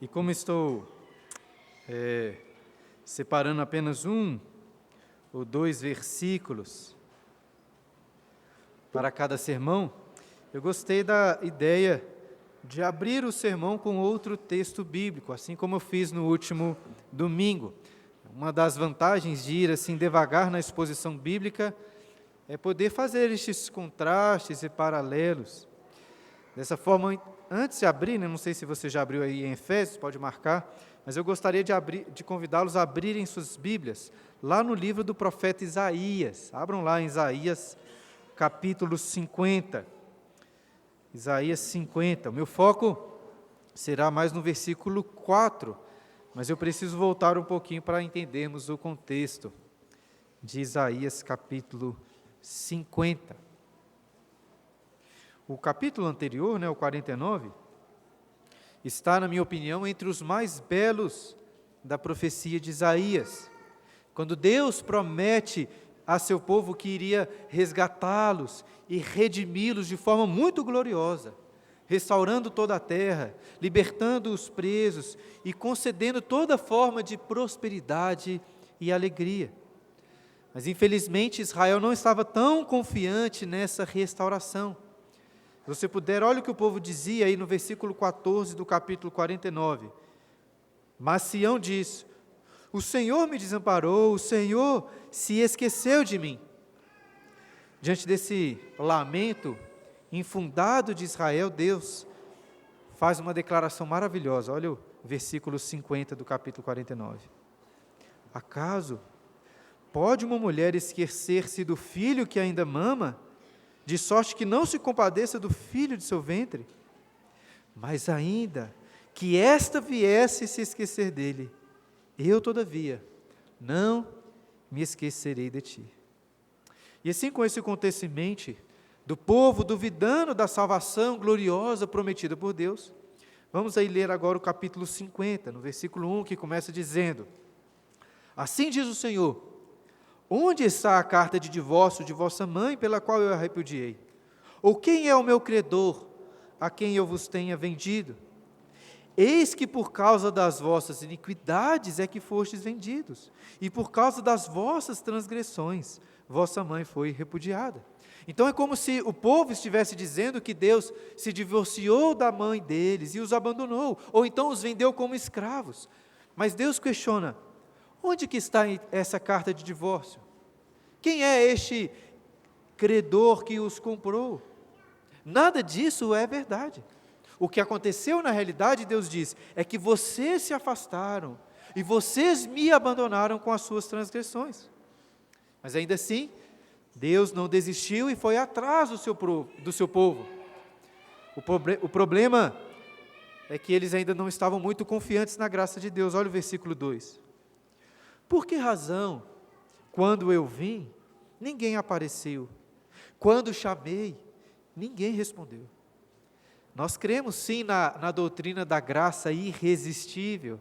E como estou separando apenas um ou dois versículos para cada sermão, eu gostei da ideia de abrir o sermão com outro texto bíblico, assim como eu fiz no último domingo. Uma das vantagens de ir assim devagar na exposição bíblica é poder fazer estes contrastes e paralelos. Dessa forma, antes de abrir, não sei se você já abriu aí em Efésios, pode marcar, mas eu gostaria de convidá-los a abrirem suas Bíblias, lá no livro do profeta Isaías. Abram lá em Isaías, capítulo 50. Isaías 50. O meu foco será mais no versículo 4, mas eu preciso voltar um pouquinho para entendermos o contexto de Isaías, capítulo 50. O capítulo anterior, o 49, está, na minha opinião, entre os mais belos da profecia de Isaías. Quando Deus promete a seu povo que iria resgatá-los e redimi-los de forma muito gloriosa, restaurando toda a terra, libertando os presos e concedendo toda forma de prosperidade e alegria. Mas, infelizmente, Israel não estava tão confiante nessa restauração. Se você puder, olha o que o povo dizia aí no versículo 14 do capítulo 49. Mas Sião diz: o Senhor me desamparou, o Senhor se esqueceu de mim. Diante desse lamento infundado de Israel, Deus faz uma declaração maravilhosa. Olha o versículo 50 do capítulo 49. Acaso pode uma mulher esquecer-se do filho que ainda mama, de sorte que não se compadeça do filho de seu ventre? Mas ainda que esta viesse se esquecer dele, eu, todavia, não me esquecerei de ti. E assim, com esse contexto em mente, do povo duvidando da salvação gloriosa prometida por Deus, vamos aí ler agora o capítulo 50, no versículo 1, que começa dizendo: assim diz o Senhor: onde está a carta de divórcio de vossa mãe, pela qual eu a repudiei? Ou quem é o meu credor, a quem eu vos tenha vendido? Eis que por causa das vossas iniquidades é que fostes vendidos, e por causa das vossas transgressões, vossa mãe foi repudiada. Então é como se o povo estivesse dizendo que Deus se divorciou da mãe deles e os abandonou, ou então os vendeu como escravos. Mas Deus questiona: onde que está essa carta de divórcio? Quem é este credor que os comprou? Nada disso é verdade. O que aconteceu na realidade, Deus diz, é que vocês se afastaram e vocês me abandonaram com as suas transgressões. Mas ainda assim, Deus não desistiu e foi atrás do seu povo. O problema é que eles ainda não estavam muito confiantes na graça de Deus. Olha o versículo 2. Por que razão, quando eu vim, ninguém apareceu? Quando chamei, ninguém respondeu. Nós cremos sim na doutrina da graça irresistível,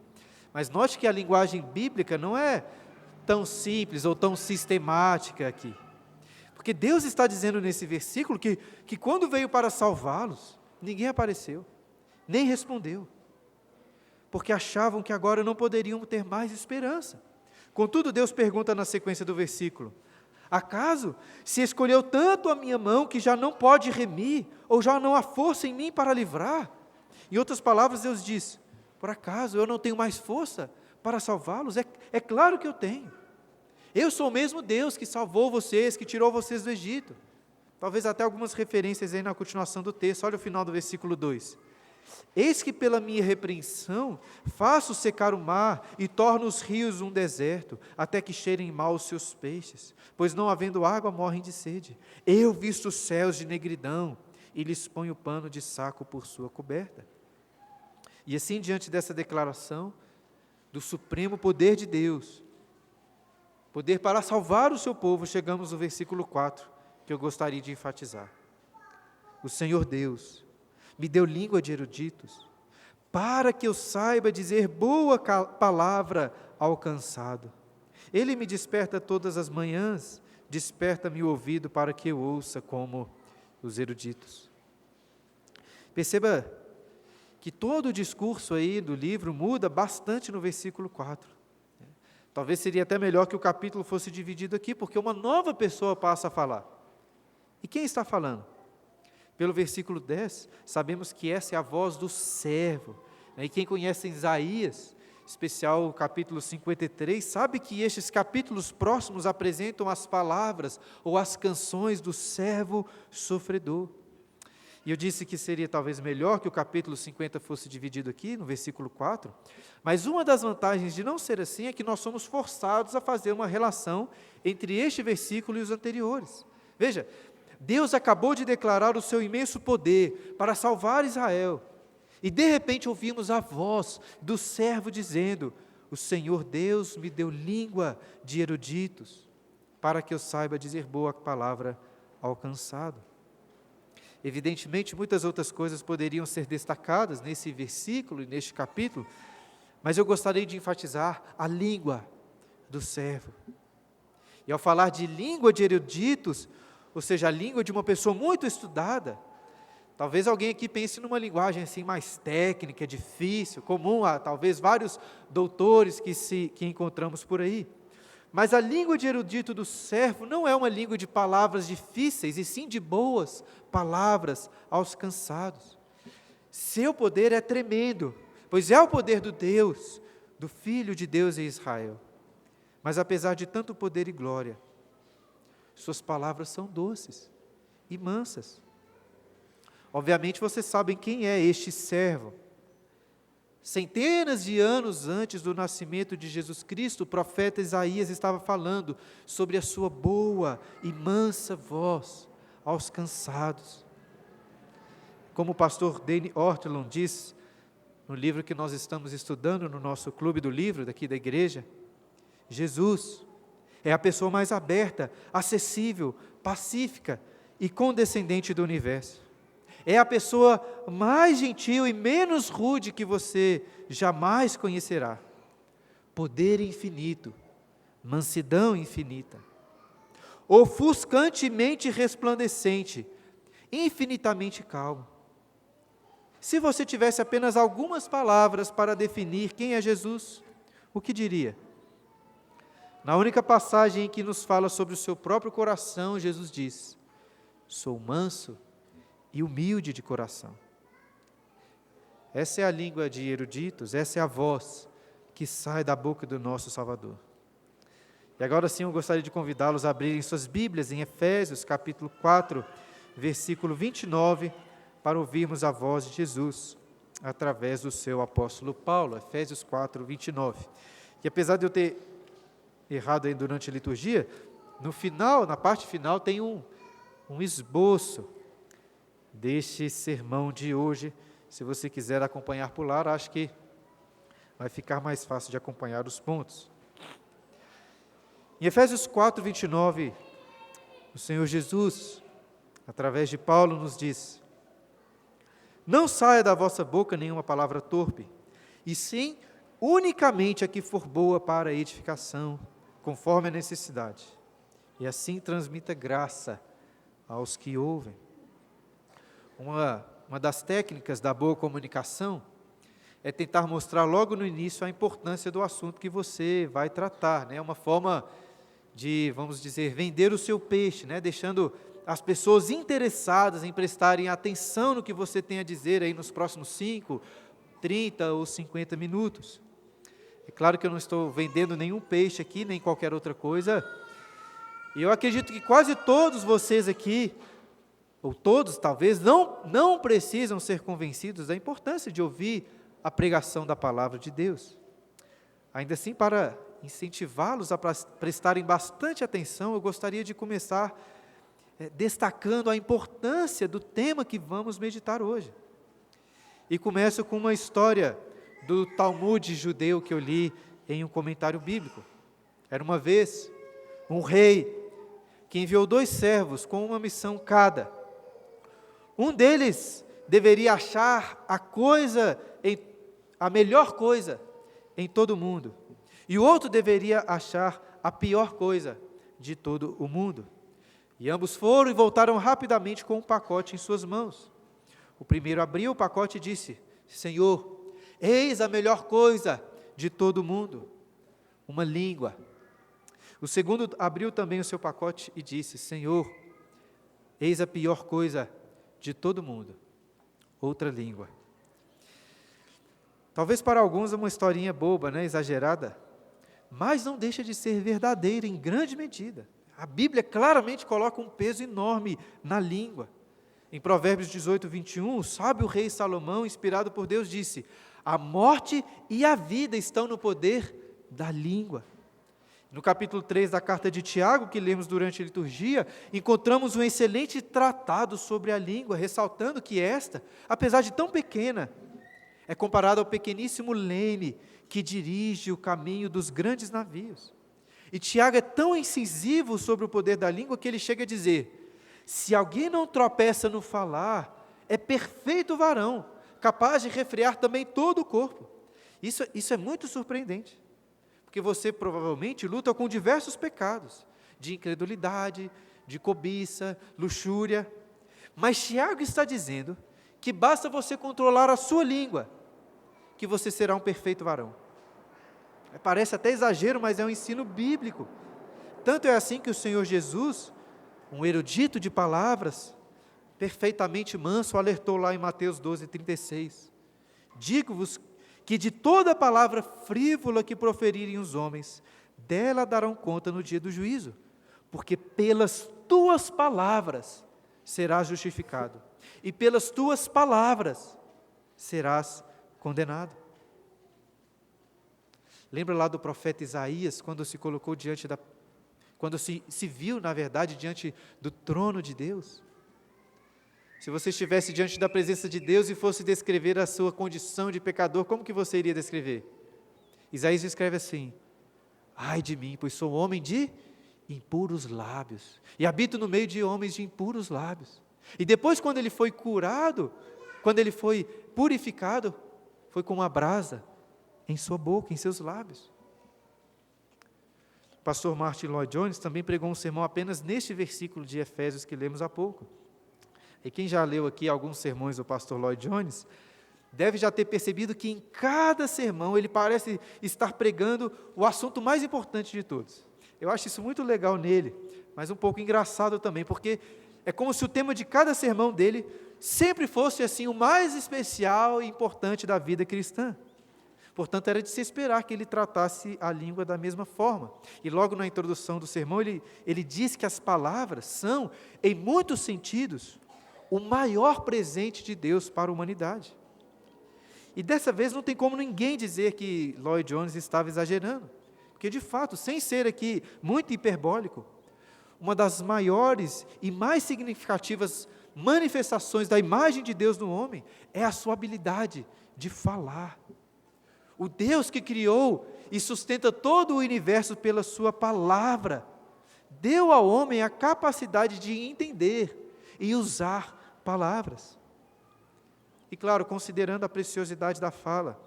mas note que a linguagem bíblica não é tão simples ou tão sistemática aqui. Porque Deus está dizendo nesse versículo que quando veio para salvá-los, ninguém apareceu, nem respondeu, porque achavam que agora não poderiam ter mais esperança. Contudo, Deus pergunta na sequência do versículo: acaso se escolheu tanto a minha mão que já não pode remir, ou já não há força em mim para livrar? Em outras palavras, Deus diz: por acaso eu não tenho mais força para salvá-los? É claro que eu tenho. Eu sou o mesmo Deus que salvou vocês, que tirou vocês do Egito. Talvez até algumas referências aí na continuação do texto. Olha o final do versículo 2. Eis que pela minha repreensão faço secar o mar e torno os rios um deserto, até que cheirem mal os seus peixes, pois não havendo água morrem de sede. Eu visto os céus de negridão e lhes ponho pano de saco por sua coberta. E assim, diante dessa declaração do supremo poder de Deus, poder para salvar o seu povo, chegamos no versículo 4, que eu gostaria de enfatizar. O Senhor Deus me deu língua de eruditos, para que eu saiba dizer boa palavra ao cansado. Ele me desperta todas as manhãs, desperta-me o ouvido para que eu ouça como os eruditos. Perceba que todo o discurso aí do livro muda bastante no versículo 4. Talvez seria até melhor que o capítulo fosse dividido aqui, porque uma nova pessoa passa a falar. E quem está falando? Pelo versículo 10, sabemos que essa é a voz do servo. E quem conhece Isaías, especial o capítulo 53, sabe que estes capítulos próximos apresentam as palavras ou as canções do servo sofredor. E eu disse que seria talvez melhor que o capítulo 50 fosse dividido aqui, no versículo 4, mas uma das vantagens de não ser assim é que nós somos forçados a fazer uma relação entre este versículo e os anteriores. Veja, Deus acabou de declarar o seu imenso poder para salvar Israel, e de repente ouvimos a voz do servo dizendo: o Senhor Deus me deu língua de eruditos, para que eu saiba dizer boa palavra ao cansado. Evidentemente, muitas outras coisas poderiam ser destacadas nesse versículo e neste capítulo, mas eu gostaria de enfatizar a língua do servo. E ao falar de língua de eruditos, ou seja, a língua de uma pessoa muito estudada, talvez alguém aqui pense numa linguagem assim mais técnica, difícil, comum a talvez vários doutores que encontramos por aí. Mas a língua de erudito do servo não é uma língua de palavras difíceis, e sim de boas palavras aos cansados. Seu poder é tremendo, pois é o poder do Deus, do Filho de Deus em Israel. Mas apesar de tanto poder e glória, suas palavras são doces e mansas. Obviamente vocês sabem quem é este servo. Centenas de anos antes do nascimento de Jesus Cristo, o profeta Isaías estava falando sobre a sua boa e mansa voz aos cansados. Como o pastor Danny Ortlund diz, no livro que nós estamos estudando no nosso clube do livro, daqui da igreja, Jesus é a pessoa mais aberta, acessível, pacífica e condescendente do universo. É a pessoa mais gentil e menos rude que você jamais conhecerá. Poder infinito, mansidão infinita, ofuscantemente resplandecente, infinitamente calmo. Se você tivesse apenas algumas palavras para definir quem é Jesus, o que diria? Na única passagem em que nos fala sobre o seu próprio coração, Jesus diz: sou manso e humilde de coração. Essa é a língua de eruditos, essa é a voz que sai da boca do nosso Salvador. E agora sim eu gostaria de convidá-los a abrirem suas Bíblias em Efésios capítulo 4, versículo 29, para ouvirmos a voz de Jesus, através do seu apóstolo Paulo. Efésios 4, 29. E apesar de eu ter errado aí durante a liturgia, no final, na parte final, tem um esboço deste sermão de hoje. Se você quiser acompanhar por lá, acho que vai ficar mais fácil de acompanhar os pontos. Em Efésios 4, 29, o Senhor Jesus, através de Paulo, nos diz: não saia da vossa boca nenhuma palavra torpe, e sim unicamente a que for boa para a edificação, conforme a necessidade, e assim transmita graça aos que ouvem. Uma das técnicas da boa comunicação é tentar mostrar logo no início a importância do assunto que você vai tratar, né? Uma forma de, vamos dizer, vender o seu peixe, né? Deixando as pessoas interessadas em prestarem atenção no que você tem a dizer aí nos próximos 5, 30 ou 50 minutos. É claro que eu não estou vendendo nenhum peixe aqui, nem qualquer outra coisa, e eu acredito que quase todos vocês aqui, ou todos talvez, não precisam ser convencidos da importância de ouvir a pregação da palavra de Deus. Ainda assim, para incentivá-los a prestarem bastante atenção, eu gostaria de começar destacando a importância do tema que vamos meditar hoje. E começo com uma história do Talmud judeu que eu li em um comentário bíblico. Era uma vez um rei que enviou 2 servos com uma missão cada. Um deles deveria achar a melhor coisa em todo o mundo, e o outro deveria achar a pior coisa de todo o mundo. E ambos foram e voltaram rapidamente com um pacote em suas mãos. O primeiro abriu o pacote e disse: Senhor, eis a melhor coisa de todo o mundo, uma língua. O segundo abriu também o seu pacote e disse: Senhor, eis a pior coisa de todo o mundo, outra língua. Talvez para alguns é uma historinha boba, né, exagerada, mas não deixa de ser verdadeira em grande medida. A Bíblia claramente coloca um peso enorme na língua. Em Provérbios 18, 21, o sábio rei Salomão, inspirado por Deus, disse: a morte e a vida estão no poder da língua. No capítulo 3 da carta de Tiago, que lemos durante a liturgia, encontramos um excelente tratado sobre a língua, ressaltando que esta, apesar de tão pequena, é comparada ao pequeníssimo leme que dirige o caminho dos grandes navios. E Tiago é tão incisivo sobre o poder da língua que ele chega a dizer: se alguém não tropeça no falar, é perfeito varão, capaz de refrear também todo o corpo. Isso é muito surpreendente, porque você provavelmente luta com diversos pecados, de incredulidade, de cobiça, luxúria, mas Tiago está dizendo que basta você controlar a sua língua, que você será um perfeito varão. Parece até exagero, mas é um ensino bíblico. Tanto é assim que o Senhor Jesus, um erudito de palavras, perfeitamente manso, alertou lá em Mateus 12, 36. Digo-vos que de toda palavra frívola que proferirem os homens, dela darão conta no dia do juízo, porque pelas tuas palavras serás justificado, e pelas tuas palavras serás condenado. Lembra lá do profeta Isaías, quando se colocou quando se viu, na verdade, diante do trono de Deus? Se você estivesse diante da presença de Deus e fosse descrever a sua condição de pecador, como que você iria descrever? Isaías escreve assim: ai de mim, pois sou homem de impuros lábios, e habito no meio de homens de impuros lábios. E depois, quando ele foi curado, quando ele foi purificado, foi com uma brasa em sua boca, em seus lábios. O pastor Martin Lloyd Jones também pregou um sermão apenas neste versículo de Efésios que lemos há pouco. E quem já leu aqui alguns sermões do pastor Lloyd Jones, deve já ter percebido que em cada sermão ele parece estar pregando o assunto mais importante de todos. Eu acho isso muito legal nele, mas um pouco engraçado também, porque é como se o tema de cada sermão dele sempre fosse assim o mais especial e importante da vida cristã. Portanto, era de se esperar que ele tratasse a língua da mesma forma. E logo na introdução do sermão, ele diz que as palavras são, em muitos sentidos, o maior presente de Deus para a humanidade. E dessa vez não tem como ninguém dizer que Lloyd Jones estava exagerando, porque de fato, sem ser aqui muito hiperbólico, uma das maiores e mais significativas manifestações da imagem de Deus no homem é a sua habilidade de falar. O Deus que criou e sustenta todo o universo pela sua palavra, deu ao homem a capacidade de entender e usar palavras. E claro, considerando a preciosidade da fala,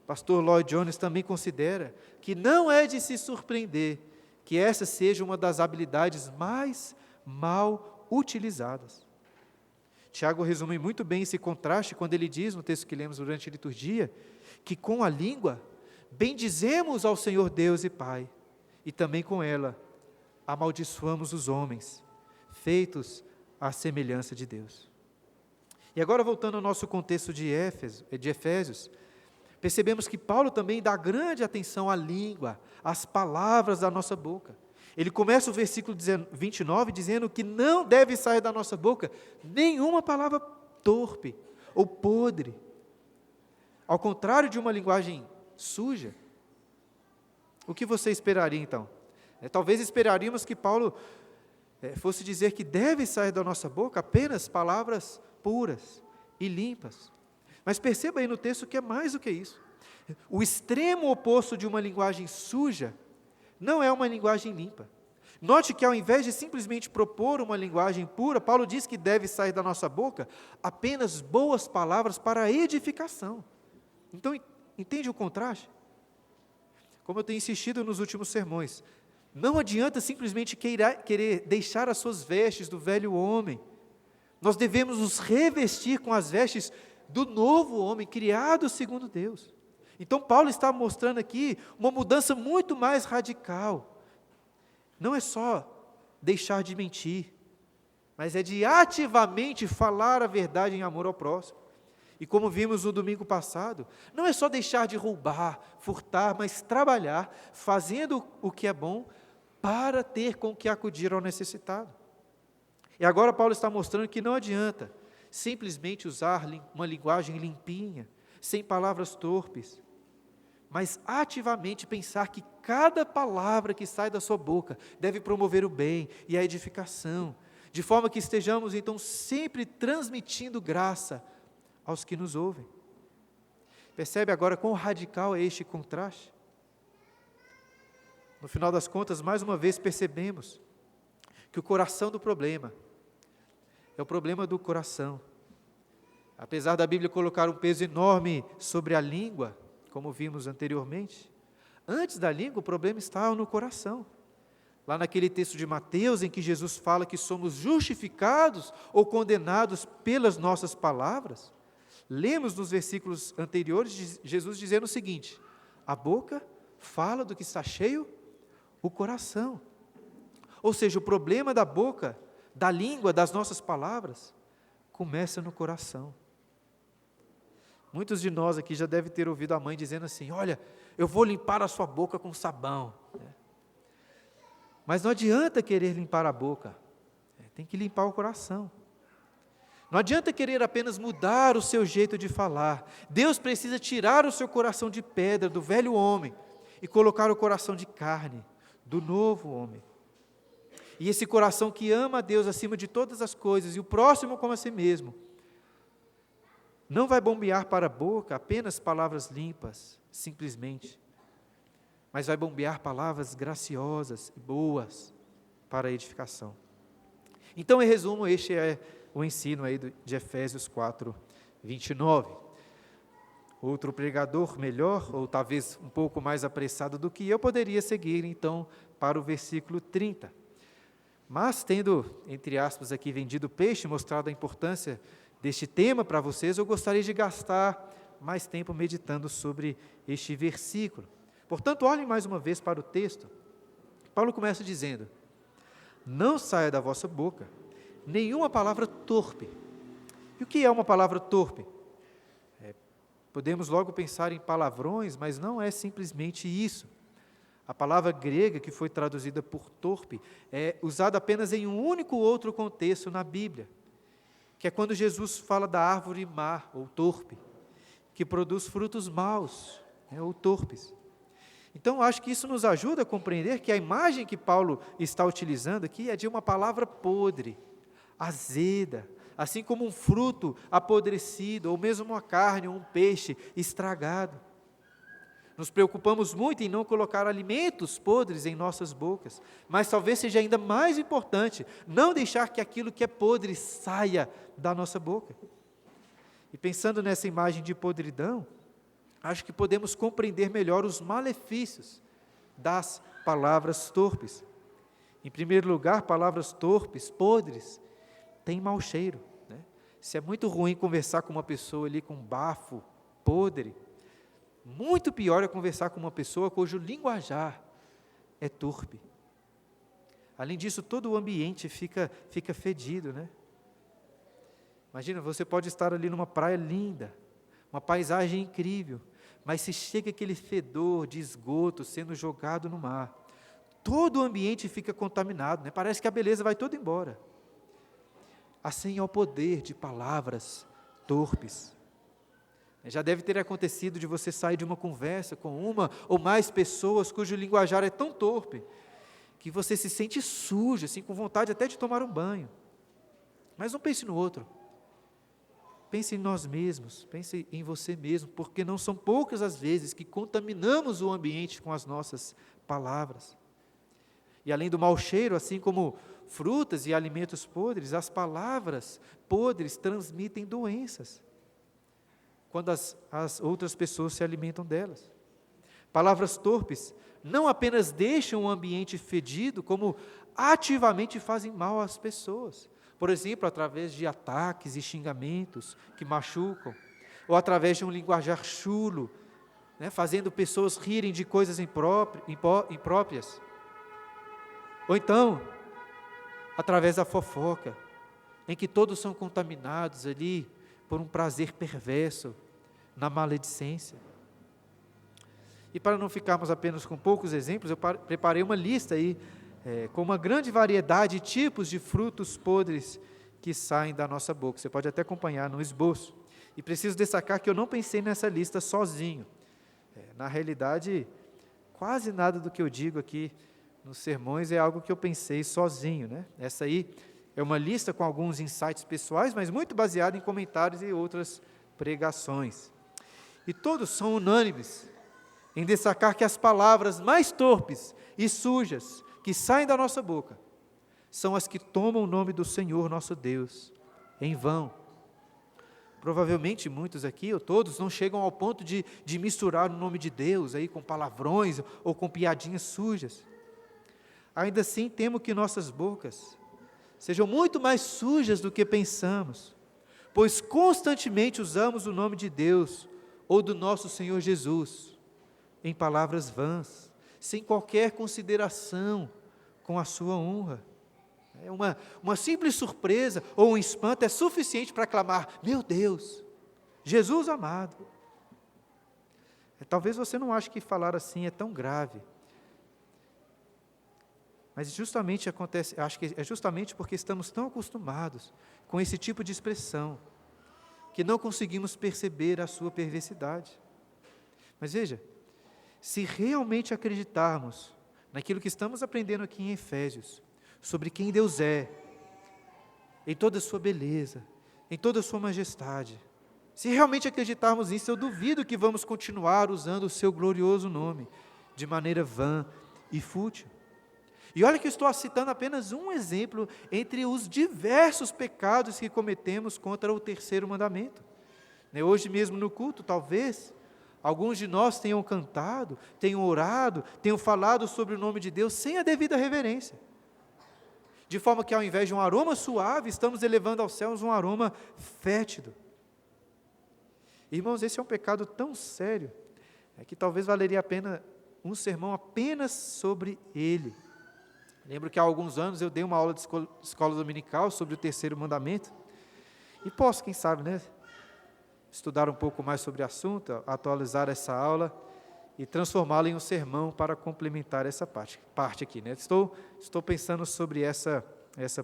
pastor Lloyd Jones também considera que não é de se surpreender que essa seja uma das habilidades mais mal utilizadas. Tiago resume muito bem esse contraste quando ele diz, no texto que lemos durante a liturgia, que com a língua bendizemos ao Senhor Deus e Pai, e também com ela amaldiçoamos os homens, feitos à semelhança de Deus. E agora, voltando ao nosso contexto de Efésios, percebemos que Paulo também dá grande atenção à língua, às palavras da nossa boca. Ele começa o versículo 29 dizendo que não deve sair da nossa boca nenhuma palavra torpe ou podre, ao contrário de uma linguagem suja. O que você esperaria então? Talvez esperaríamos que Paulo fosse dizer que deve sair da nossa boca apenas palavras puras e limpas. Mas perceba aí no texto que é mais do que isso. O extremo oposto de uma linguagem suja não é uma linguagem limpa. Note que ao invés de simplesmente propor uma linguagem pura, Paulo diz que deve sair da nossa boca apenas boas palavras para a edificação. Então, entende o contraste? Como eu tenho insistido nos últimos sermões, não adianta simplesmente querer deixar as suas vestes do velho homem. Nós devemos nos revestir com as vestes do novo homem, criado segundo Deus. Então Paulo está mostrando aqui uma mudança muito mais radical. Não é só deixar de mentir, mas é de ativamente falar a verdade em amor ao próximo. E como vimos no domingo passado, não é só deixar de roubar, furtar, mas trabalhar, fazendo o que é bom, para ter com que acudir ao necessitado. E agora Paulo está mostrando que não adianta simplesmente usar uma linguagem limpinha, sem palavras torpes, mas ativamente pensar que cada palavra que sai da sua boca deve promover o bem e a edificação, de forma que estejamos então sempre transmitindo graça aos que nos ouvem. Percebe agora quão radical é este contraste? No final das contas, mais uma vez percebemos que o coração do problema é o problema do coração. Apesar da Bíblia colocar um peso enorme sobre a língua, como vimos anteriormente, antes da língua o problema está no coração. Lá naquele texto de Mateus, em que Jesus fala que somos justificados ou condenados pelas nossas palavras, lemos nos versículos anteriores Jesus dizendo o seguinte: a boca fala do que está cheio o coração. Ou seja, o problema da boca, da língua, das nossas palavras, começa no coração. Muitos de nós aqui já devem ter ouvido a mãe dizendo assim: olha, eu vou limpar a sua boca com sabão. Mas não adianta querer limpar a boca, tem que limpar o coração. Não adianta querer apenas mudar o seu jeito de falar. Deus precisa tirar o seu coração de pedra, do velho homem, e colocar o coração de carne, do novo homem. E esse coração que ama a Deus acima de todas as coisas, e o próximo como a si mesmo, não vai bombear para a boca apenas palavras limpas, simplesmente, mas vai bombear palavras graciosas e boas para a edificação. Então, em resumo, este é o ensino aí de Efésios 4, 29. Outro pregador melhor, ou talvez um pouco mais apressado do que eu, poderia seguir então para o versículo 30. Mas tendo, entre aspas, aqui vendido peixe, mostrado a importância deste tema para vocês, eu gostaria de gastar mais tempo meditando sobre este versículo. Portanto, olhem mais uma vez para o texto. Paulo começa dizendo: não saia da vossa boca nenhuma palavra torpe. E o que é uma palavra torpe? Podemos logo pensar em palavrões, mas não é simplesmente isso. A palavra grega que foi traduzida por torpe é usada apenas em um único outro contexto na Bíblia, que é quando Jesus fala da árvore má, ou torpe, que produz frutos maus, ou torpes. Então, acho que isso nos ajuda a compreender que a imagem que Paulo está utilizando aqui é de uma palavra podre, azeda, assim como um fruto apodrecido, ou mesmo uma carne ou um peixe estragado. Nos preocupamos muito em não colocar alimentos podres em nossas bocas, mas talvez seja ainda mais importante não deixar que aquilo que é podre saia da nossa boca. E pensando nessa imagem de podridão, acho que podemos compreender melhor os malefícios das palavras torpes. Em primeiro lugar, palavras torpes, podres, têm mau cheiro, né? Se é muito ruim conversar com uma pessoa ali com bafo podre, muito pior é conversar com uma pessoa cujo linguajar é torpe. Além disso, todo o ambiente fica fedido, né? Imagina, você pode estar ali numa praia linda, uma paisagem incrível, mas se chega aquele fedor de esgoto sendo jogado no mar, todo o ambiente fica contaminado, né? Parece que a beleza vai toda embora. Assim é o poder de palavras torpes. Já deve ter acontecido de você sair de uma conversa com uma ou mais pessoas cujo linguajar é tão torpe, que você se sente sujo, assim, com vontade até de tomar um banho. Mas não pense no outro. Pense em nós mesmos, pense em você mesmo, porque não são poucas as vezes que contaminamos o ambiente com as nossas palavras. E além do mau cheiro, assim como frutas e alimentos podres, as palavras podres transmitem doenças, quando as outras pessoas se alimentam delas. Palavras torpes não apenas deixam o ambiente fedido, como ativamente fazem mal às pessoas. Por exemplo, através de ataques e xingamentos que machucam, ou através de um linguajar chulo, né, fazendo pessoas rirem de coisas impróprias, ou então, através da fofoca, em que todos são contaminados ali por um prazer perverso, na maledicência. E para não ficarmos apenas com poucos exemplos, eu preparei uma lista aí, com uma grande variedade de tipos de frutos podres que saem da nossa boca. Você pode até acompanhar no esboço. E preciso destacar que eu não pensei nessa lista sozinho. Na realidade, quase nada do que eu digo aqui nos sermões é algo que eu pensei sozinho, né? Essa aí é uma lista com alguns insights pessoais, mas muito baseada em comentários e outras pregações. E todos são unânimes em destacar que as palavras mais torpes e sujas que saem da nossa boca são as que tomam o nome do Senhor nosso Deus em vão. Provavelmente muitos aqui, ou todos, não chegam ao ponto de misturar o nome de Deus aí com palavrões ou com piadinhas sujas. Ainda assim, temo que nossas bocas sejam muito mais sujas do que pensamos, pois constantemente usamos o nome de Deus ou do nosso Senhor Jesus em palavras vãs, sem qualquer consideração com a sua honra. Uma simples surpresa ou um espanto é suficiente para clamar: meu Deus, Jesus amado. Talvez você não ache que falar assim é tão grave, mas justamente acho que é justamente porque estamos tão acostumados com esse tipo de expressão, que não conseguimos perceber a sua perversidade. Mas veja, se realmente acreditarmos naquilo que estamos aprendendo aqui em Efésios, sobre quem Deus é, em toda a sua beleza, em toda a sua majestade, se realmente acreditarmos nisso, eu duvido que vamos continuar usando o seu glorioso nome de maneira vã e fútil. E olha que eu estou citando apenas um exemplo entre os diversos pecados que cometemos contra o terceiro mandamento. Hoje mesmo no culto, talvez, alguns de nós tenham cantado, tenham orado, tenham falado sobre o nome de Deus sem a devida reverência. De forma que ao invés de um aroma suave, estamos elevando aos céus um aroma fétido. Irmãos, esse é um pecado tão sério, que talvez valeria a pena um sermão apenas sobre ele. Lembro que há alguns anos eu dei uma aula de escola dominical sobre o terceiro mandamento, e posso, quem sabe, estudar um pouco mais sobre o assunto, atualizar essa aula e transformá-la em um sermão para complementar essa parte aqui. Estou pensando sobre essa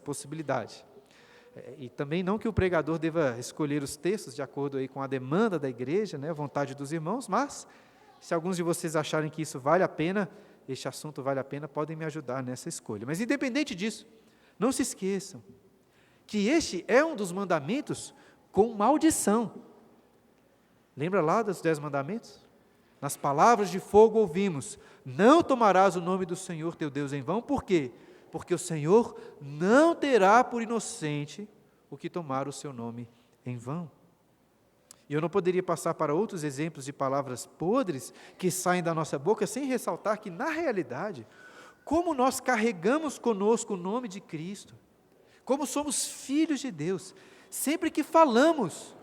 possibilidade. E também não que o pregador deva escolher os textos de acordo aí com a demanda da igreja, a vontade dos irmãos, mas se alguns de vocês acharem que isso vale a pena, este assunto vale a pena, podem me ajudar nessa escolha. Mas independente disso, não se esqueçam que este é um dos mandamentos com maldição. Lembra lá dos 10 mandamentos? Nas palavras de fogo ouvimos: não tomarás o nome do Senhor teu Deus em vão. Por quê? Porque o Senhor não terá por inocente o que tomar o seu nome em vão. E eu não poderia passar para outros exemplos de palavras podres que saem da nossa boca sem ressaltar que, na realidade, como nós carregamos conosco o nome de Cristo, como somos filhos de Deus, sempre que falamos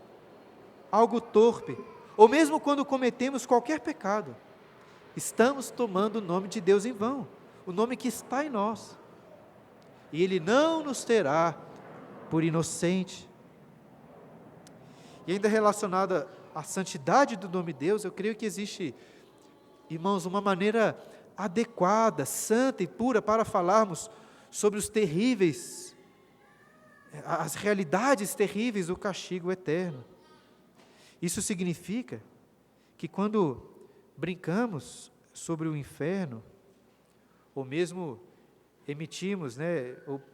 algo torpe, ou mesmo quando cometemos qualquer pecado, estamos tomando o nome de Deus em vão, o nome que está em nós, e Ele não nos terá por inocente. E ainda relacionada à santidade do nome de Deus, eu creio que existe, irmãos, uma maneira adequada, santa e pura para falarmos sobre os terríveis, as realidades terríveis do castigo eterno. Isso significa que quando brincamos sobre o inferno, ou mesmo emitimos,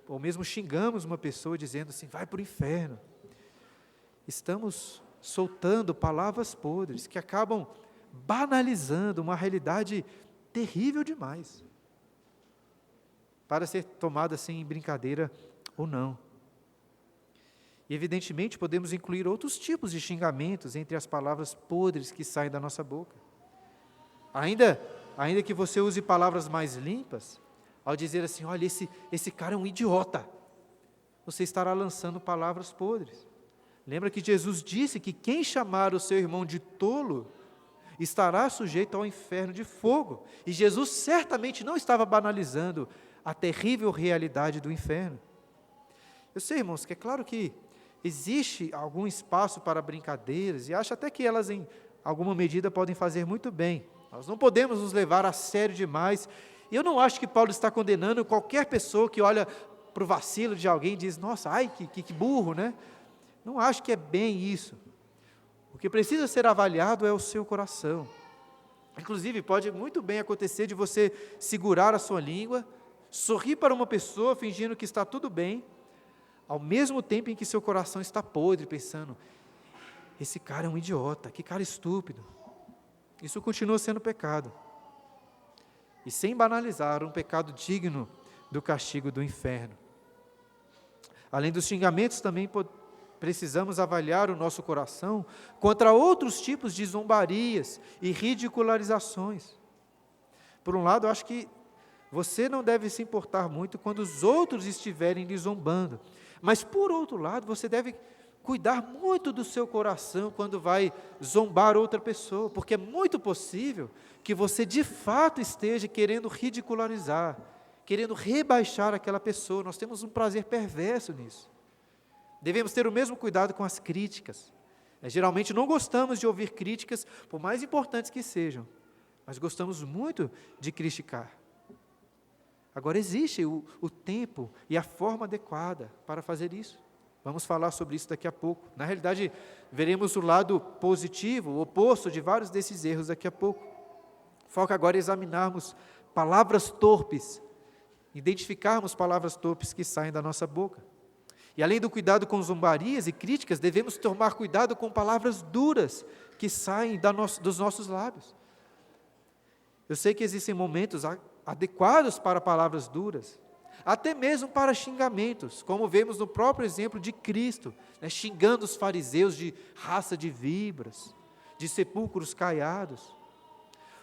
ou mesmo xingamos uma pessoa dizendo assim: vai para o inferno, estamos soltando palavras podres que acabam banalizando uma realidade terrível demais para ser tomada assim em brincadeira ou não. E evidentemente podemos incluir outros tipos de xingamentos entre as palavras podres que saem da nossa boca. Ainda que você use palavras mais limpas, ao dizer assim: olha, esse cara é um idiota, você estará lançando palavras podres. Lembra que Jesus disse que quem chamar o seu irmão de tolo estará sujeito ao inferno de fogo. E Jesus certamente não estava banalizando a terrível realidade do inferno. Eu sei, irmãos, que é claro que existe algum espaço para brincadeiras, e acho até que elas, em alguma medida, podem fazer muito bem. Nós não podemos nos levar a sério demais. E eu não acho que Paulo está condenando qualquer pessoa que olha para o vacilo de alguém e diz, nossa, ai, que burro, né? Não acho que é bem isso. O que precisa ser avaliado é o seu coração. Inclusive, pode muito bem acontecer de você segurar a sua língua, sorrir para uma pessoa fingindo que está tudo bem, ao mesmo tempo em que seu coração está podre, pensando, esse cara é um idiota, que cara estúpido. Isso continua sendo pecado. E sem banalizar, um pecado digno do castigo do inferno. Além dos xingamentos, também precisamos avaliar o nosso coração contra outros tipos de zombarias e ridicularizações. Por um lado, eu acho que você não deve se importar muito quando os outros estiverem lhe zombando. Mas, por outro lado, você deve cuidar muito do seu coração quando vai zombar outra pessoa, porque é muito possível que você, de fato, esteja querendo ridicularizar, querendo rebaixar aquela pessoa. Nós temos um prazer perverso nisso. Devemos ter o mesmo cuidado com as críticas. Geralmente não gostamos de ouvir críticas, por mais importantes que sejam, mas gostamos muito de criticar. Agora, existe o tempo e a forma adequada para fazer isso. Vamos falar sobre isso daqui a pouco. Na realidade, veremos o lado positivo, o oposto de vários desses erros daqui a pouco. Foca agora em examinarmos palavras torpes, identificarmos palavras torpes que saem da nossa boca. E além do cuidado com zombarias e críticas, devemos tomar cuidado com palavras duras que saem dos nossos lábios. Eu sei que existem momentos adequados para palavras duras, até mesmo para xingamentos, como vemos no próprio exemplo de Cristo, xingando os fariseus de raça de víboras, de sepulcros caiados.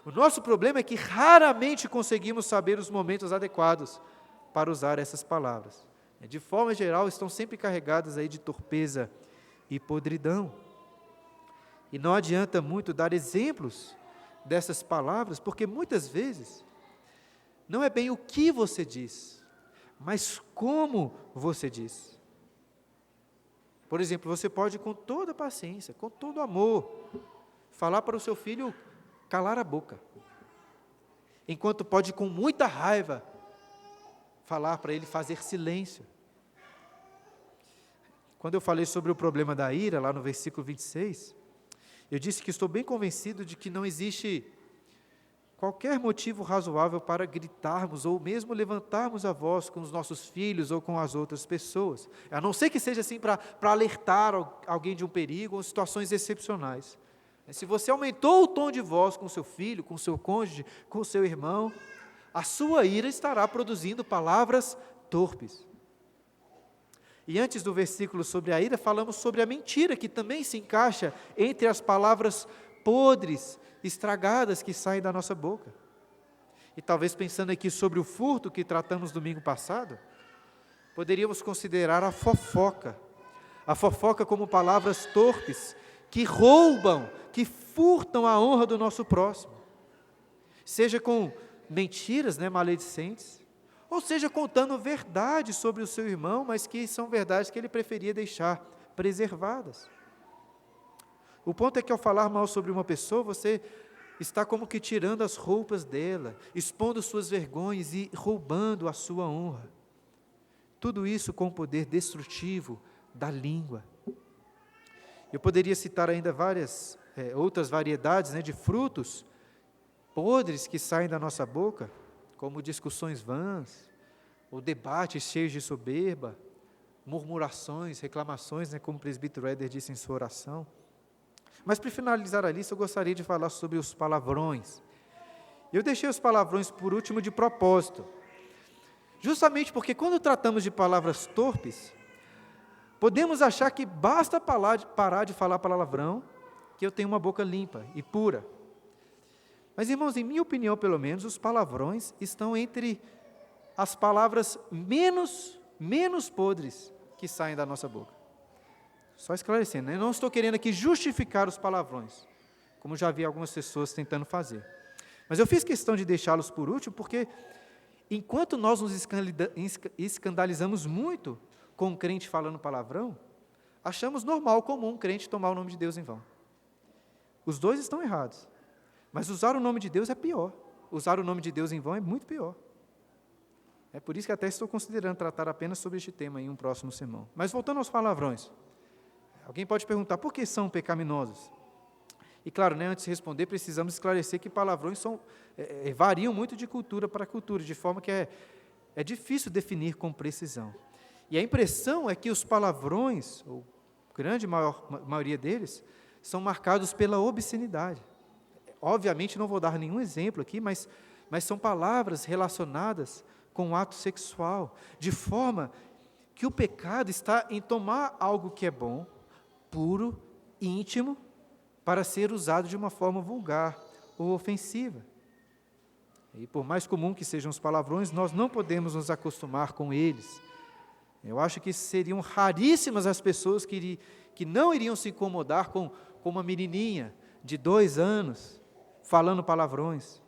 O nosso problema é que raramente conseguimos saber os momentos adequados para usar essas palavras. De forma geral, estão sempre carregadas aí de torpeza e podridão. E não adianta muito dar exemplos dessas palavras, porque muitas vezes não é bem o que você diz, mas como você diz. Por exemplo, você pode com toda paciência, com todo amor, falar para o seu filho calar a boca, enquanto pode com muita raiva falar para ele fazer silêncio. Quando eu falei sobre o problema da ira, lá no versículo 26, eu disse que estou bem convencido de que não existe qualquer motivo razoável para gritarmos ou mesmo levantarmos a voz com os nossos filhos ou com as outras pessoas, a não ser que seja assim para alertar alguém de um perigo ou situações excepcionais. Se você aumentou o tom de voz com seu filho, com seu cônjuge, com seu irmão, a sua ira estará produzindo palavras torpes. E antes do versículo sobre a ira, falamos sobre a mentira, que também se encaixa entre as palavras podres, estragadas que saem da nossa boca. E talvez pensando aqui sobre o furto que tratamos domingo passado, poderíamos considerar a fofoca como palavras torpes, que roubam, que furtam a honra do nosso próximo. Seja com mentiras, maledicentes, ou seja, contando verdades sobre o seu irmão, mas que são verdades que ele preferia deixar preservadas. O ponto é que ao falar mal sobre uma pessoa, você está como que tirando as roupas dela, expondo suas vergonhas e roubando a sua honra. Tudo isso com o poder destrutivo da língua. Eu poderia citar ainda várias outras variedades de frutos podres que saem da nossa boca, como discussões vãs, ou debates cheios de soberba, murmurações, reclamações, como o presbítero Éder disse em sua oração. Mas para finalizar a lista, eu gostaria de falar sobre os palavrões. Eu deixei os palavrões por último de propósito, justamente porque quando tratamos de palavras torpes, podemos achar que basta parar de falar palavrão, que eu tenho uma boca limpa e pura. Mas, irmãos, em minha opinião, pelo menos, os palavrões estão entre as palavras menos podres que saem da nossa boca. Só esclarecendo, eu não estou querendo aqui justificar os palavrões, como já vi algumas pessoas tentando fazer. Mas eu fiz questão de deixá-los por último, porque enquanto nós nos escandalizamos muito com um crente falando palavrão, achamos normal, comum, um crente tomar o nome de Deus em vão. Os dois estão errados, mas usar o nome de Deus é pior. Usar o nome de Deus em vão é muito pior. É por isso que até estou considerando tratar apenas sobre este tema em um próximo sermão. Mas voltando aos palavrões, alguém pode perguntar, por que são pecaminosos? E claro, antes de responder, precisamos esclarecer que palavrões variam muito de cultura para cultura, de forma que é difícil definir com precisão. E a impressão é que os palavrões, ou grande maioria deles, são marcados pela obscenidade. Obviamente não vou dar nenhum exemplo aqui, mas são palavras relacionadas com o ato sexual, de forma que o pecado está em tomar algo que é bom, puro, íntimo, para ser usado de uma forma vulgar ou ofensiva. E por mais comum que sejam os palavrões, nós não podemos nos acostumar com eles. Eu acho que seriam raríssimas as pessoas que não iriam se incomodar com uma menininha de 2 anos falando palavrões.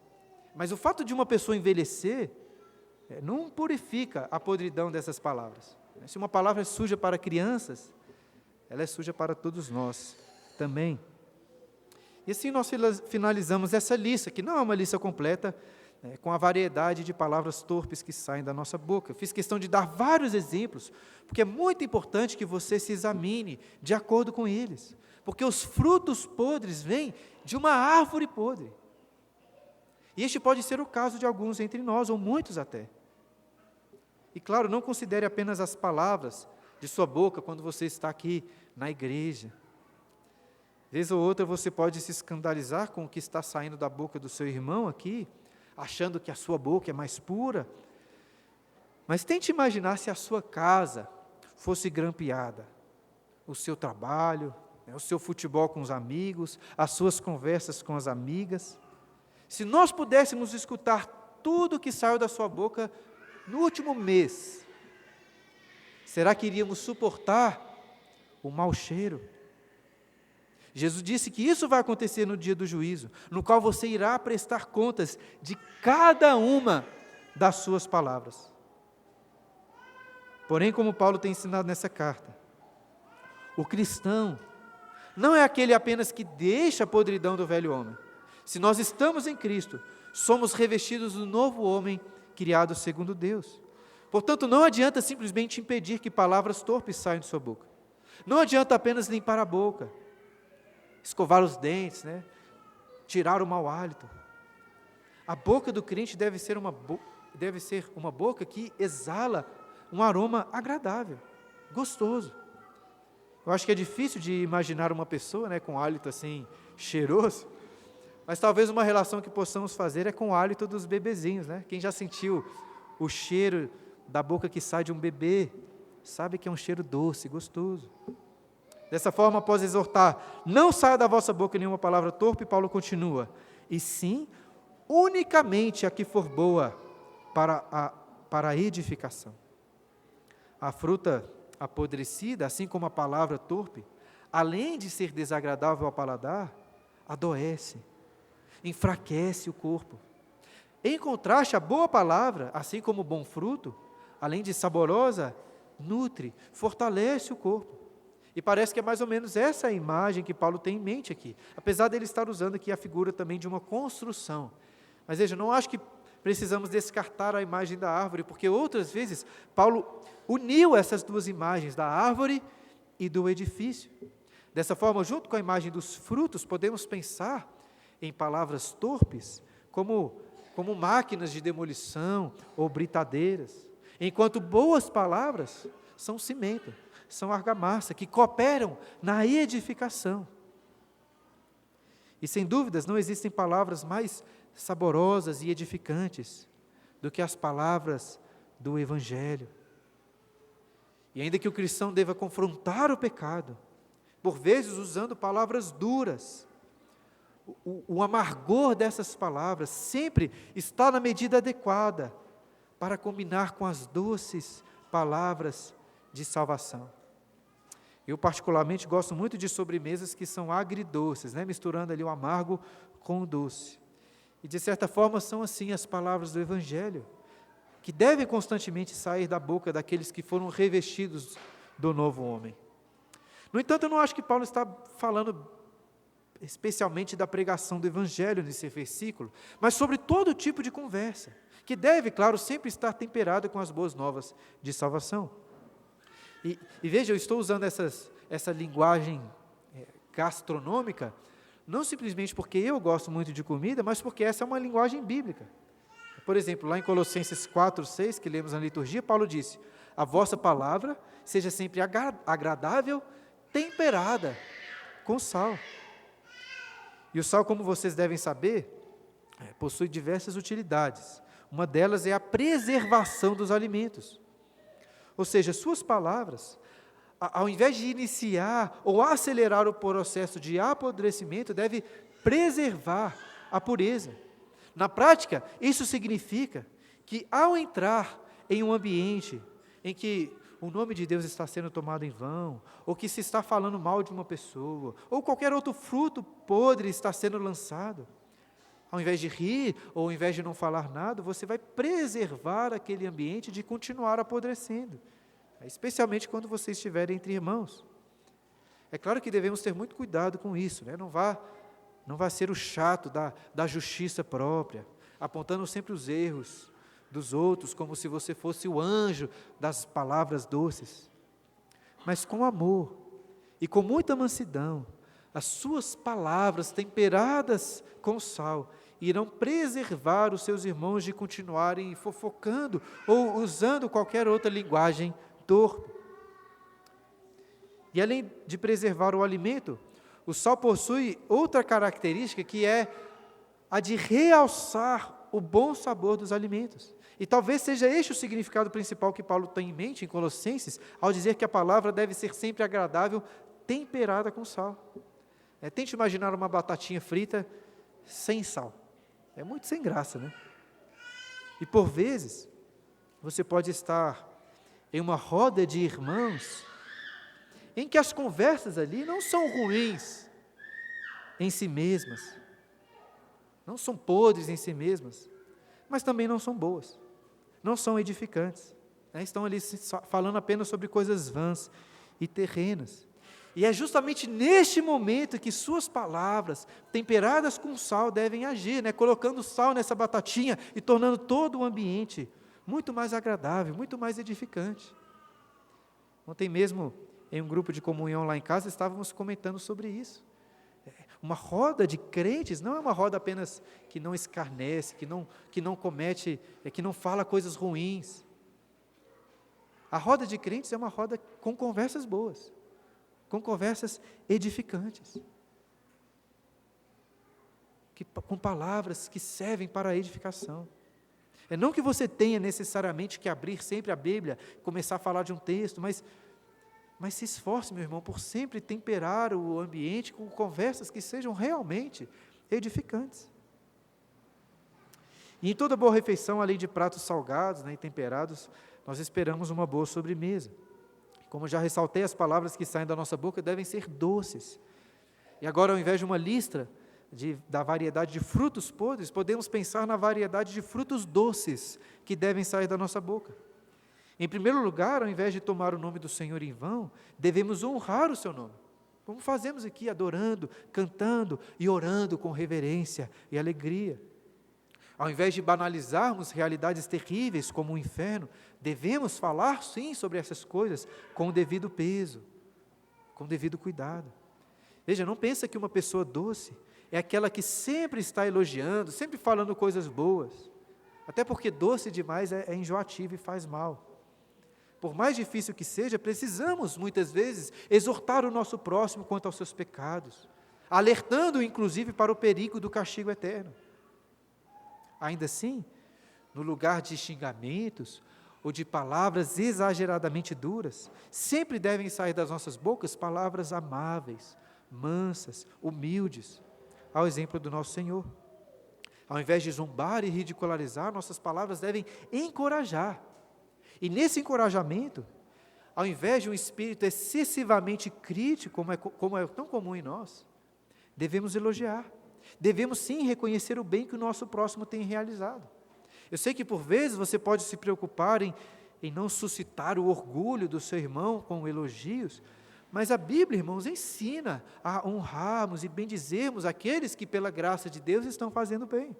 Mas o fato de uma pessoa envelhecer não purifica a podridão dessas palavras. Se uma palavra é suja para crianças, ela é suja para todos nós também. E assim nós finalizamos essa lista, que não é uma lista completa, com a variedade de palavras torpes que saem da nossa boca. Eu fiz questão de dar vários exemplos, porque é muito importante que você se examine de acordo com eles, porque os frutos podres vêm de uma árvore podre. E este pode ser o caso de alguns entre nós, ou muitos até. E claro, não considere apenas as palavras de sua boca quando você está aqui na igreja. Vez ou outra você pode se escandalizar com o que está saindo da boca do seu irmão aqui, achando que a sua boca é mais pura. Mas tente imaginar se a sua casa fosse grampeada, o seu trabalho, o seu futebol com os amigos, as suas conversas com as amigas. Se nós pudéssemos escutar tudo que saiu da sua boca no último mês, será que iríamos suportar o mau cheiro? Jesus disse que isso vai acontecer no dia do juízo, no qual você irá prestar contas de cada uma das suas palavras. Porém, como Paulo tem ensinado nessa carta, o cristão não é aquele apenas que deixa a podridão do velho homem. Se nós estamos em Cristo, somos revestidos do novo homem criado segundo Deus. Portanto, não adianta simplesmente impedir que palavras torpes saiam de sua boca. Não adianta apenas limpar a boca, escovar os dentes, tirar o mau hálito. A boca do crente deve ser uma boca que exala um aroma agradável, gostoso. Eu acho que é difícil de imaginar uma pessoa com hálito assim, cheiroso, mas talvez uma relação que possamos fazer é com o hálito dos bebezinhos. Quem já sentiu o cheiro da boca que sai de um bebê, sabe que é um cheiro doce, gostoso. Dessa forma, após exortar, não saia da vossa boca nenhuma palavra torpe, Paulo continua, e sim, unicamente a que for boa para a edificação. A fruta apodrecida, assim como a palavra torpe, além de ser desagradável ao paladar, adoece, enfraquece o corpo. Em contraste, a boa palavra, assim como o bom fruto, além de saborosa, nutre, fortalece o corpo. E parece que é mais ou menos essa a imagem que Paulo tem em mente aqui, apesar dele estar usando aqui a figura também de uma construção. Mas veja, não acho que precisamos descartar a imagem da árvore, porque outras vezes Paulo uniu essas duas imagens, da árvore e do edifício. Dessa forma, junto com a imagem dos frutos, podemos pensar em palavras torpes como máquinas de demolição ou britadeiras, enquanto boas palavras são cimento, são argamassa, que cooperam na edificação. E sem dúvidas não existem palavras mais saborosas e edificantes do que as palavras do Evangelho. E ainda que o cristão deva confrontar o pecado, por vezes usando palavras duras, o amargor dessas palavras sempre está na medida adequada para combinar com as doces palavras de salvação. Eu particularmente gosto muito de sobremesas que são agridoces, né? Misturando ali o amargo com o doce. E de certa forma são assim as palavras do Evangelho, que devem constantemente sair da boca daqueles que foram revestidos do novo homem. No entanto, eu não acho que Paulo está falando especialmente da pregação do Evangelho nesse versículo, mas sobre todo tipo de conversa, que deve, claro, sempre estar temperada com as boas novas de salvação. E veja, eu estou usando essa linguagem gastronômica, não simplesmente porque eu gosto muito de comida, mas porque essa é uma linguagem bíblica. Por exemplo, lá em Colossenses 4:6, que lemos na liturgia, Paulo disse: a vossa palavra seja sempre agradável, temperada com sal. E o sal, como vocês devem saber, possui diversas utilidades. Uma delas é a preservação dos alimentos. Ou seja, suas palavras, ao invés de iniciar ou acelerar o processo de apodrecimento, deve preservar a pureza. Na prática, isso significa que ao entrar em um ambiente em que o nome de Deus está sendo tomado em vão, ou que se está falando mal de uma pessoa, ou qualquer outro fruto podre está sendo lançado, ao invés de rir, ou ao invés de não falar nada, você vai preservar aquele ambiente de continuar apodrecendo, especialmente quando você estiver entre irmãos. É claro que devemos ter muito cuidado com isso, né? Não vá ser o chato da justiça própria, apontando sempre os erros dos outros, como se você fosse o anjo das palavras doces. Mas com amor e com muita mansidão, as suas palavras temperadas com sal irão preservar os seus irmãos de continuarem fofocando ou usando qualquer outra linguagem torpe. E além de preservar o alimento, o sal possui outra característica, que é a de realçar o bom sabor dos alimentos. E talvez seja este o significado principal que Paulo tem em mente em Colossenses, ao dizer que a palavra deve ser sempre agradável, temperada com sal. Tente imaginar uma batatinha frita sem sal. É muito sem graça, né? E por vezes, você pode estar em uma roda de irmãos, em que as conversas ali não são ruins em si mesmas, não são podres em si mesmas, mas também não são boas, não são edificantes, né? Estão ali falando apenas sobre coisas vãs e terrenas. E é justamente neste momento que suas palavras, temperadas com sal, devem agir, né? Colocando sal nessa batatinha e tornando todo o ambiente muito mais agradável, muito mais edificante. Ontem mesmo, em um grupo de comunhão lá em casa, estávamos comentando sobre isso. Uma roda de crentes não é uma roda apenas que não escarnece, que não comete, que não fala coisas ruins. A roda de crentes é uma roda com conversas boas, com conversas edificantes, com palavras que servem para a edificação. É não que você tenha necessariamente que abrir sempre a Bíblia, começar a falar de um texto, mas se esforce, meu irmão, por sempre temperar o ambiente com conversas que sejam realmente edificantes. E em toda boa refeição, além de pratos salgados, né, e temperados, nós esperamos uma boa sobremesa. Como já ressaltei, as palavras que saem da nossa boca devem ser doces. E agora, ao invés de uma lista da variedade de frutos podres, podemos pensar na variedade de frutos doces que devem sair da nossa boca. Em primeiro lugar, ao invés de tomar o nome do Senhor em vão, devemos honrar o seu nome, como fazemos aqui, adorando, cantando e orando com reverência e alegria. Ao invés de banalizarmos realidades terríveis como o inferno, devemos falar sim sobre essas coisas com o devido peso, com o devido cuidado. Veja, não pensa que uma pessoa doce é aquela que sempre está elogiando, sempre falando coisas boas, até porque doce demais é enjoativo e faz mal. Por mais difícil que seja, precisamos, muitas vezes, exortar o nosso próximo quanto aos seus pecados, alertando-o, inclusive, para o perigo do castigo eterno. Ainda assim, no lugar de xingamentos ou de palavras exageradamente duras, sempre devem sair das nossas bocas palavras amáveis, mansas, humildes, ao exemplo do nosso Senhor. Ao invés de zombar e ridicularizar, nossas palavras devem encorajar. E nesse encorajamento, ao invés de um espírito excessivamente crítico, como é tão comum em nós, devemos elogiar. Devemos sim reconhecer o bem que o nosso próximo tem realizado. Eu sei que por vezes você pode se preocupar em não suscitar o orgulho do seu irmão com elogios, mas a Bíblia, irmãos, ensina a honrarmos e bendizermos aqueles que pela graça de Deus estão fazendo bem.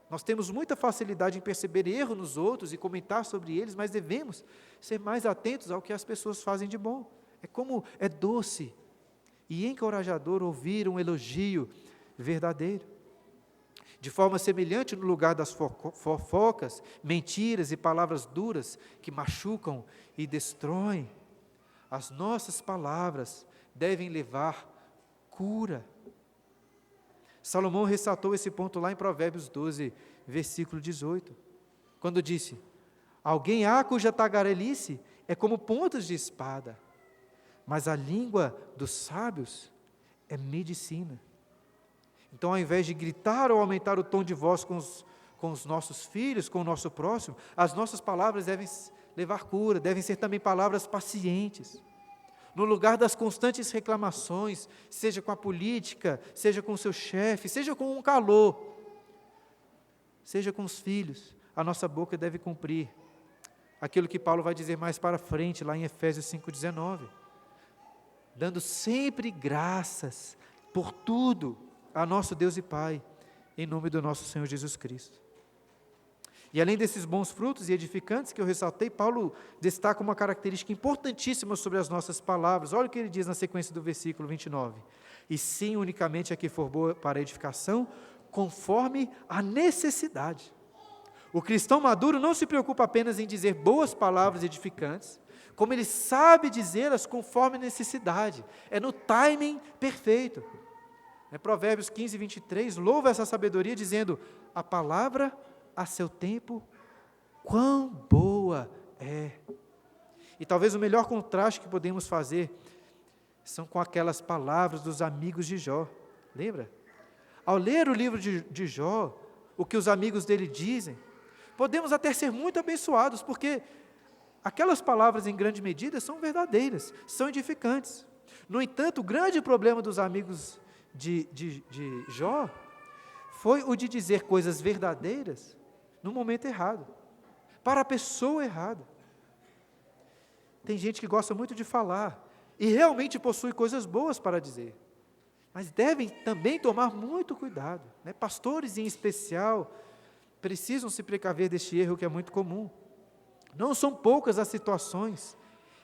Nós temos muita facilidade em perceber erro nos outros e comentar sobre eles, mas devemos ser mais atentos ao que as pessoas fazem de bom. É doce e encorajador ouvir um elogio verdadeiro. De forma semelhante, no lugar das fofocas, mentiras e palavras duras que machucam e destroem, as nossas palavras devem levar cura. Salomão ressaltou esse ponto lá em Provérbios 12, versículo 18, quando disse: alguém há cuja tagarelice é como pontas de espada, mas a língua dos sábios é medicina. Então, ao invés de gritar ou aumentar o tom de voz com os nossos filhos, com o nosso próximo, as nossas palavras devem levar cura, devem ser também palavras pacientes. No lugar das constantes reclamações, seja com a política, seja com o seu chefe, seja com um calor, seja com os filhos, a nossa boca deve cumprir aquilo que Paulo vai dizer mais para frente, lá em Efésios 5,19, dando sempre graças por tudo a nosso Deus e Pai, em nome do nosso Senhor Jesus Cristo. E além desses bons frutos e edificantes que eu ressaltei, Paulo destaca uma característica importantíssima sobre as nossas palavras. Olha o que ele diz na sequência do versículo 29. E sim, unicamente a que for boa para a edificação, conforme a necessidade. O cristão maduro não se preocupa apenas em dizer boas palavras edificantes, como ele sabe dizê-las conforme a necessidade. É no timing perfeito. Provérbios 15, 23, louva essa sabedoria dizendo: a palavra a seu tempo, quão boa é. E talvez o melhor contraste que podemos fazer são com aquelas palavras dos amigos de Jó. Lembra? Ao ler o livro de Jó, o que os amigos dele dizem, podemos até ser muito abençoados, porque aquelas palavras em grande medida são verdadeiras, são edificantes. No entanto, o grande problema dos amigos de Jó foi o de dizer coisas verdadeiras no momento errado, para a pessoa errada. Tem gente que gosta muito de falar e realmente possui coisas boas para dizer, mas devem também tomar muito cuidado, Pastores em especial precisam se precaver deste erro que é muito comum. Não são poucas as situações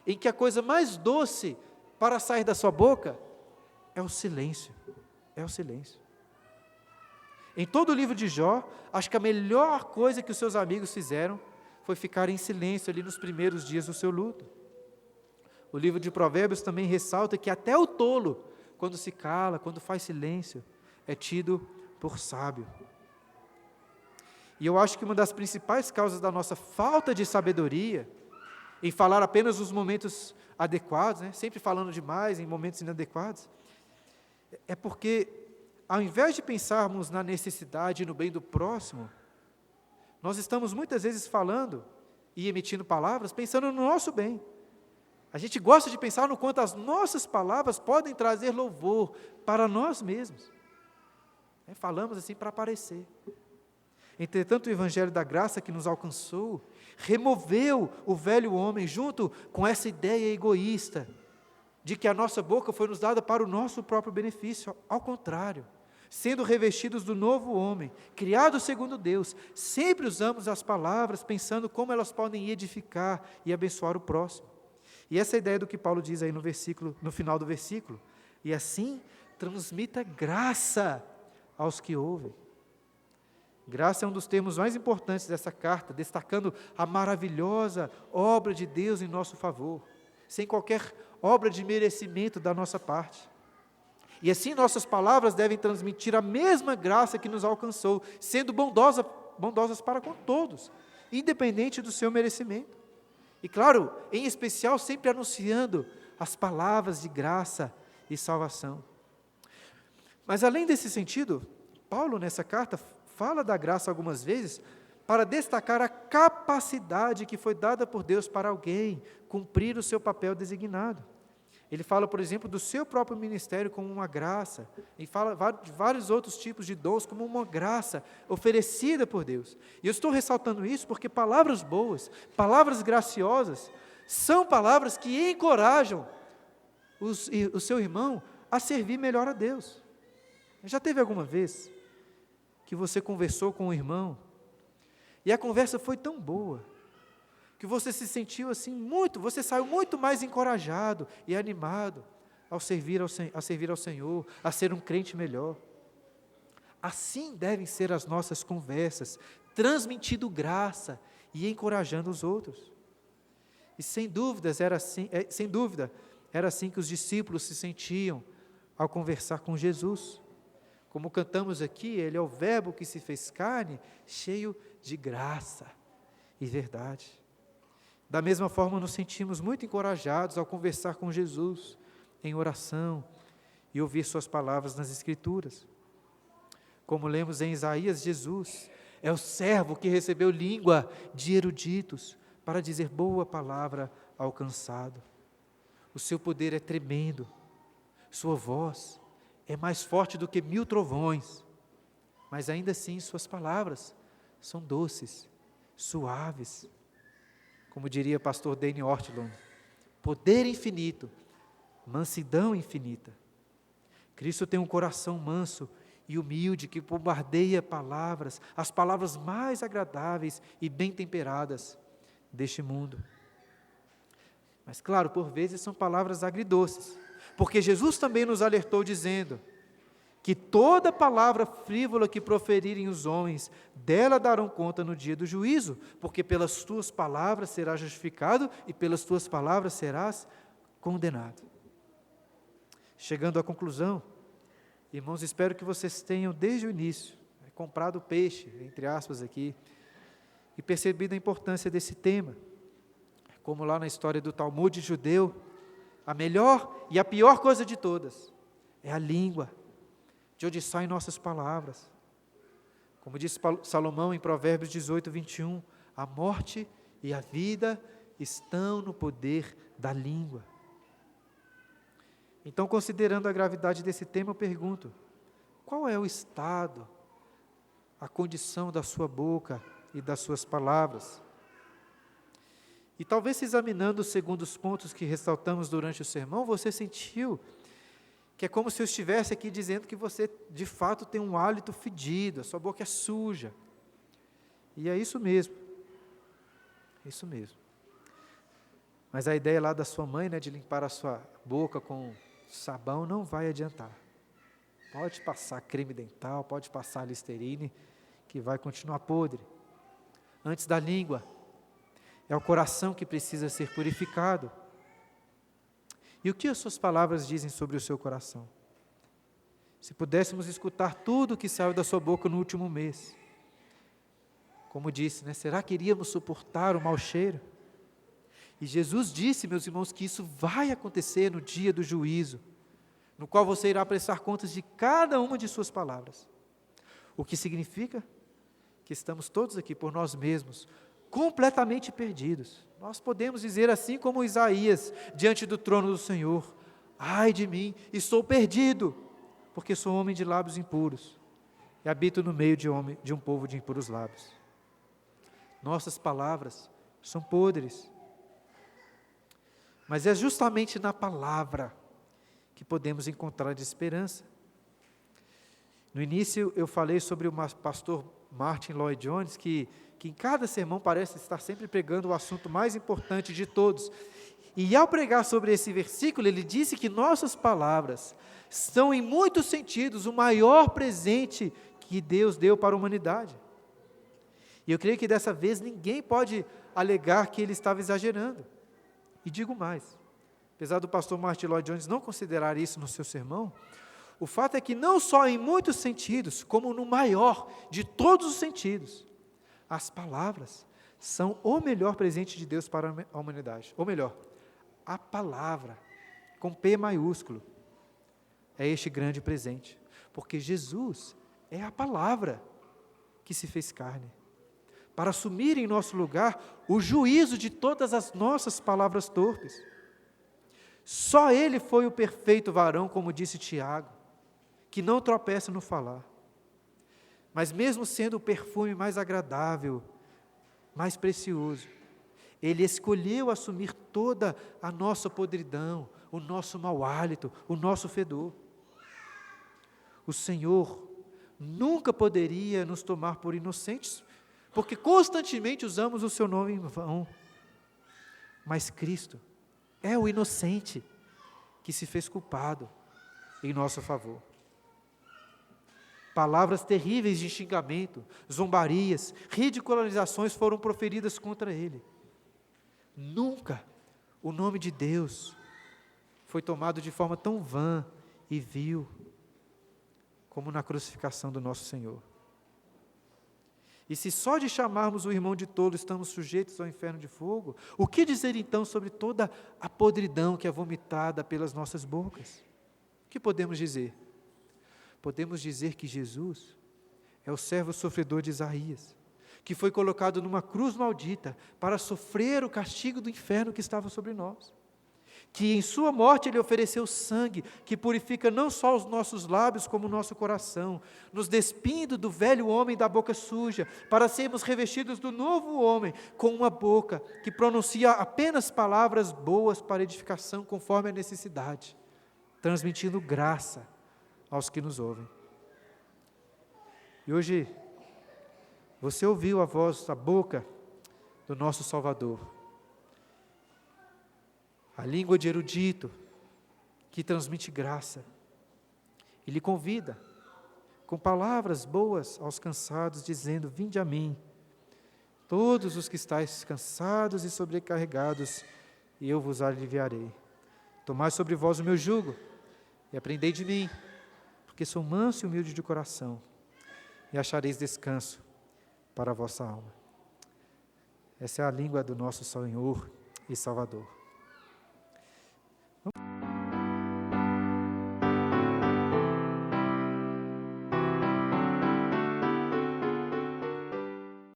em que a coisa mais doce para sair da sua boca é o silêncio. É o silêncio. Em todo o livro de Jó, acho que a melhor coisa que os seus amigos fizeram foi ficar em silêncio ali nos primeiros dias do seu luto. O livro de Provérbios também ressalta que até o tolo, quando se cala, quando faz silêncio, é tido por sábio. E eu acho que uma das principais causas da nossa falta de sabedoria, em falar apenas nos momentos adequados, sempre falando demais em momentos inadequados, é porque, ao invés de pensarmos na necessidade e no bem do próximo, nós estamos muitas vezes falando e emitindo palavras pensando no nosso bem. A gente gosta de pensar no quanto as nossas palavras podem trazer louvor para nós mesmos. Falamos assim para aparecer. Entretanto, o Evangelho da Graça que nos alcançou, removeu o velho homem junto com essa ideia egoísta, de que a nossa boca foi nos dada para o nosso próprio benefício. Ao contrário, sendo revestidos do novo homem, criado segundo Deus, sempre usamos as palavras pensando como elas podem edificar e abençoar o próximo. E essa é a ideia do que Paulo diz aí no final do versículo. E assim, transmita graça aos que ouvem. Graça é um dos termos mais importantes dessa carta, destacando a maravilhosa obra de Deus em nosso favor, sem qualquer obra de merecimento da nossa parte. E assim nossas palavras devem transmitir a mesma graça que nos alcançou, sendo bondosas para com todos, independente do seu merecimento. E claro, em especial, sempre anunciando as palavras de graça e salvação. Mas além desse sentido, Paulo nessa carta fala da graça algumas vezes, para destacar a capacidade que foi dada por Deus para alguém cumprir o seu papel designado. Ele fala, por exemplo, do seu próprio ministério como uma graça, e fala de vários outros tipos de dons como uma graça oferecida por Deus. E eu estou ressaltando isso porque palavras boas, palavras graciosas, são palavras que encorajam o seu irmão a servir melhor a Deus. Já teve alguma vez que você conversou com um irmão, e a conversa foi tão boa, que você se sentiu assim você saiu muito mais encorajado e animado a servir ao Senhor, a ser um crente melhor. Assim devem ser as nossas conversas, transmitindo graça e encorajando os outros. E sem dúvida era assim que os discípulos se sentiam ao conversar com Jesus. Como cantamos aqui, Ele é o Verbo que se fez carne, cheio de graça e verdade. Da mesma forma, nos sentimos muito encorajados ao conversar com Jesus, em oração, e ouvir suas palavras nas Escrituras. Como lemos em Isaías, Jesus é o servo que recebeu língua de eruditos, para dizer boa palavra ao cansado. O seu poder é tremendo, sua voz é mais forte do que 1000 trovões, mas ainda assim suas palavras são doces, suaves. Como diria pastor Dane Ortlund, poder infinito, mansidão infinita. Cristo tem um coração manso e humilde que bombardeia palavras, as palavras mais agradáveis e bem temperadas deste mundo. Mas claro, por vezes são palavras agridoces, porque Jesus também nos alertou dizendo que toda palavra frívola que proferirem os homens, dela darão conta no dia do juízo, porque pelas tuas palavras serás justificado e pelas tuas palavras serás condenado. Chegando à conclusão, irmãos, espero que vocês tenham desde o início comprado peixe, entre aspas aqui, e percebido a importância desse tema. Como lá na história do Talmud judeu, a melhor e a pior coisa de todas é a língua, de onde saem nossas palavras. Como disse Salomão em Provérbios 18, 21, a morte e a vida estão no poder da língua. Então, considerando a gravidade desse tema, eu pergunto, qual é o estado, a condição da sua boca e das suas palavras? E talvez, examinando os segundos pontos que ressaltamos durante o sermão, você sentiu que é como se eu estivesse aqui dizendo que você, de fato, tem um hálito fedido, a sua boca é suja. E é isso mesmo. É isso mesmo. Mas a ideia lá da sua mãe, de limpar a sua boca com sabão, não vai adiantar. Pode passar creme dental, pode passar Listerine, que vai continuar podre. Antes da língua, é o coração que precisa ser purificado. E o que as suas palavras dizem sobre o seu coração? Se pudéssemos escutar tudo o que saiu da sua boca no último mês, como disse, será que iríamos suportar o mau cheiro? E Jesus disse, meus irmãos, que isso vai acontecer no dia do juízo, no qual você irá prestar contas de cada uma de suas palavras. O que significa que estamos todos aqui por nós mesmos, completamente perdidos. Nós podemos dizer assim como Isaías, diante do trono do Senhor, ai de mim, estou perdido, porque sou homem de lábios impuros, e habito no meio de um povo de impuros lábios. Nossas palavras são podres, mas é justamente na palavra que podemos encontrar esperança. No início eu falei sobre o pastor Martin Lloyd Jones, que em cada sermão parece estar sempre pregando o assunto mais importante de todos. E ao pregar sobre esse versículo, ele disse que nossas palavras são, em muitos sentidos, o maior presente que Deus deu para a humanidade. E eu creio que dessa vez ninguém pode alegar que ele estava exagerando. E digo mais, apesar do pastor Martin Lloyd Jones não considerar isso no seu sermão, o fato é que não só em muitos sentidos, como no maior de todos os sentidos, as palavras são o melhor presente de Deus para a humanidade. Ou melhor, a palavra, com P maiúsculo, é este grande presente. Porque Jesus é a palavra que se fez carne. para assumir em nosso lugar o juízo de todas as nossas palavras torpes. Só Ele foi o perfeito varão, como disse Tiago, que não tropeça no falar. Mas mesmo sendo o perfume mais agradável, mais precioso, Ele escolheu assumir toda a nossa podridão, o nosso mau hálito, o nosso fedor. O Senhor nunca poderia nos tomar por inocentes, porque constantemente usamos o seu nome em vão. Mas Cristo é o inocente que se fez culpado em nosso favor. Palavras terríveis de xingamento, zombarias, ridicularizações foram proferidas contra Ele. Nunca o nome de Deus foi tomado de forma tão vã e vil como na crucificação do nosso Senhor. E se só de chamarmos o irmão de tolo estamos sujeitos ao inferno de fogo, o que dizer então sobre toda a podridão que é vomitada pelas nossas bocas? O que podemos dizer? Podemos dizer que Jesus é o servo sofredor de Isaías, que foi colocado numa cruz maldita para sofrer o castigo do inferno que estava sobre nós. Que em sua morte Ele ofereceu sangue, que purifica não só os nossos lábios, como o nosso coração, nos despindo do velho homem da boca suja, para sermos revestidos do novo homem, com uma boca que pronuncia apenas palavras boas para edificação, conforme a necessidade, transmitindo graça aos que nos ouvem. E hoje, você ouviu a voz da boca do nosso Salvador, a língua de erudito, que transmite graça. Ele convida, com palavras boas aos cansados, dizendo: vinde a mim, todos os que estáis cansados e sobrecarregados, e eu vos aliviarei. Tomai sobre vós o meu jugo, e aprendei de mim, porque sou manso e humilde de coração, e achareis descanso para a vossa alma. Essa é a língua do nosso Senhor e Salvador.